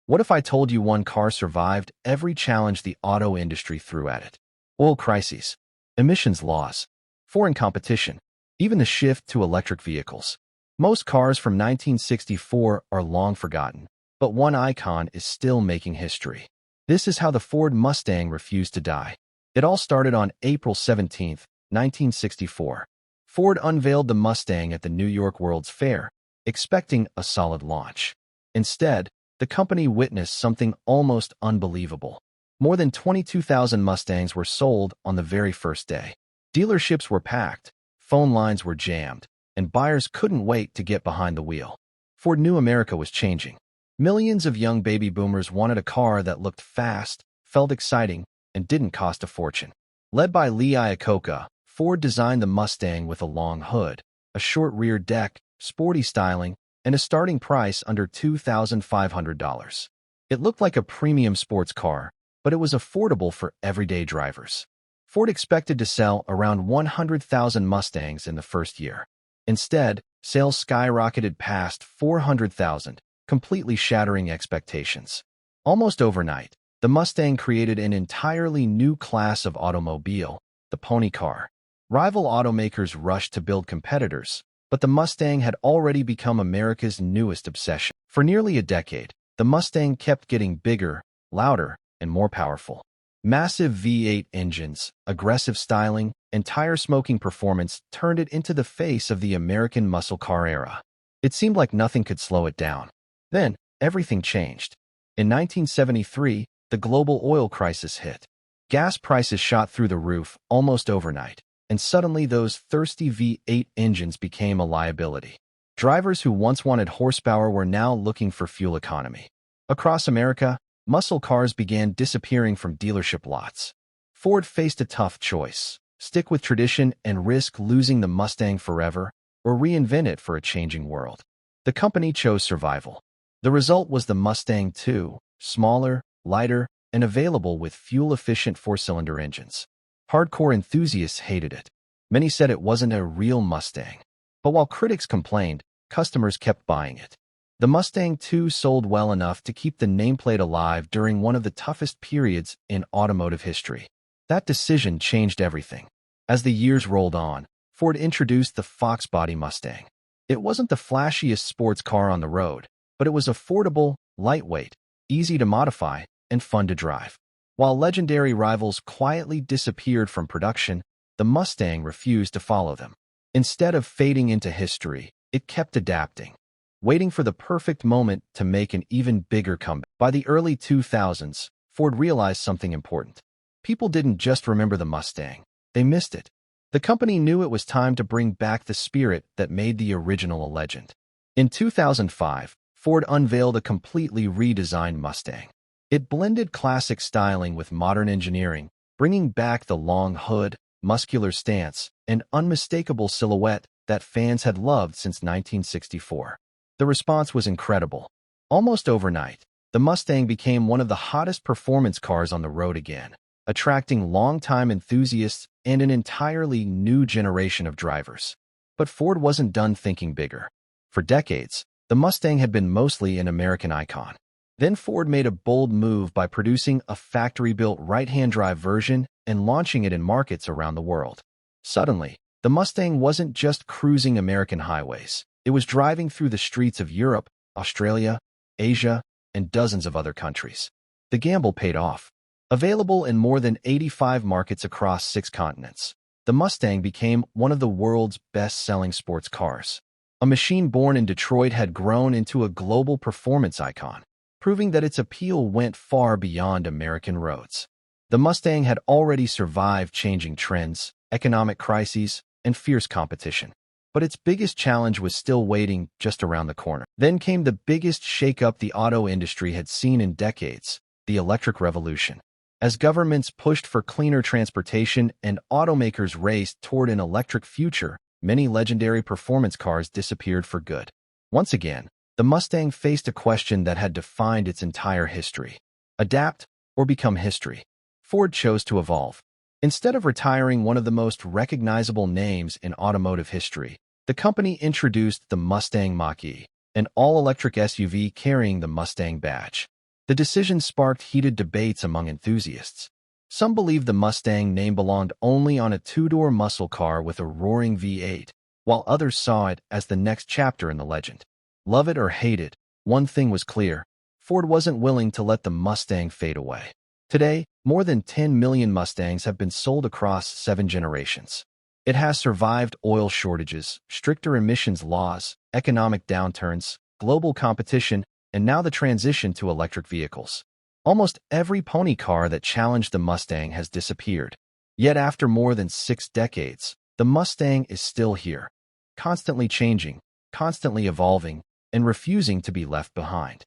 What if I told you one car survived every challenge the auto industry threw at it? Oil crises, emissions laws, foreign competition, even the shift to electric vehicles. Most cars from 1964 are long forgotten, but one icon is still making history. This is how the Ford Mustang refused to die. It all started on April 17, 1964. Ford unveiled the Mustang at the New York World's Fair, expecting a solid launch. Instead, the company witnessed something almost unbelievable. More than 22,000 Mustangs were sold on the very first day. Dealerships were packed, phone lines were jammed, and buyers couldn't wait to get behind the wheel. Ford knew America was changing. Millions of young baby boomers wanted a car that looked fast, felt exciting, and didn't cost a fortune. Led by Lee Iacocca, Ford designed the Mustang with a long hood, a short rear deck, sporty styling, and a starting price under $2,500. It looked like a premium sports car, but it was affordable for everyday drivers. Ford expected to sell around 100,000 Mustangs in the first year. Instead, sales skyrocketed past 400,000, completely shattering expectations. Almost overnight, the Mustang created an entirely new class of automobile, the pony car. Rival automakers rushed to build competitors, but the Mustang had already become America's newest obsession. For nearly a decade, the Mustang kept getting bigger, louder, and more powerful. Massive V8 engines, aggressive styling, and tire-smoking performance turned it into the face of the American muscle car era. It seemed like nothing could slow it down. Then, everything changed. In 1973, the global oil crisis hit. Gas prices shot through the roof almost overnight, and suddenly those thirsty V8 engines became a liability. Drivers who once wanted horsepower were now looking for fuel economy. Across America, muscle cars began disappearing from dealership lots. Ford faced a tough choice: stick with tradition and risk losing the Mustang forever, or reinvent it for a changing world. The company chose survival. The result was the Mustang II, smaller, lighter, and available with fuel-efficient four-cylinder engines. Hardcore enthusiasts hated it. Many said it wasn't a real Mustang. But while critics complained, customers kept buying it. The Mustang II sold well enough to keep the nameplate alive during one of the toughest periods in automotive history. That decision changed everything. As the years rolled on, Ford introduced the Fox Body Mustang. It wasn't the flashiest sports car on the road, but it was affordable, lightweight, easy to modify, and fun to drive. While legendary rivals quietly disappeared from production, the Mustang refused to follow them. Instead of fading into history, it kept adapting, waiting for the perfect moment to make an even bigger comeback. By the early 2000s, Ford realized something important. People didn't just remember the Mustang, they missed it. The company knew it was time to bring back the spirit that made the original a legend. In 2005, Ford unveiled a completely redesigned Mustang. It blended classic styling with modern engineering, bringing back the long hood, muscular stance, and unmistakable silhouette that fans had loved since 1964. The response was incredible. Almost overnight, the Mustang became one of the hottest performance cars on the road again, attracting longtime enthusiasts and an entirely new generation of drivers. But Ford wasn't done thinking bigger. For decades, the Mustang had been mostly an American icon. Then Ford made a bold move by producing a factory-built right-hand drive version and launching it in markets around the world. Suddenly, the Mustang wasn't just cruising American highways. It was driving through the streets of Europe, Australia, Asia, and dozens of other countries. The gamble paid off. Available in more than 85 markets across 6 continents, the Mustang became one of the world's best-selling sports cars. A machine born in Detroit had grown into a global performance icon, proving that its appeal went far beyond American roads. The Mustang had already survived changing trends, economic crises, and fierce competition. But its biggest challenge was still waiting just around the corner. Then came the biggest shakeup the auto industry had seen in decades: the electric revolution. As governments pushed for cleaner transportation and automakers raced toward an electric future, many legendary performance cars disappeared for good. Once again, the Mustang faced a question that had defined its entire history: adapt or become history. Ford chose to evolve. Instead of retiring one of the most recognizable names in automotive history, the company introduced the Mustang Mach-E, an all-electric SUV carrying the Mustang badge. The decision sparked heated debates among enthusiasts. Some believed the Mustang name belonged only on a two-door muscle car with a roaring V8, while others saw it as the next chapter in the legend. Love it or hate it, one thing was clear: Ford wasn't willing to let the Mustang fade away. Today, more than 10 million Mustangs have been sold across 7 generations. It has survived oil shortages, stricter emissions laws, economic downturns, global competition, and now the transition to electric vehicles. Almost every pony car that challenged the Mustang has disappeared. Yet after more than 6 decades, the Mustang is still here, constantly changing, constantly evolving, and refusing to be left behind.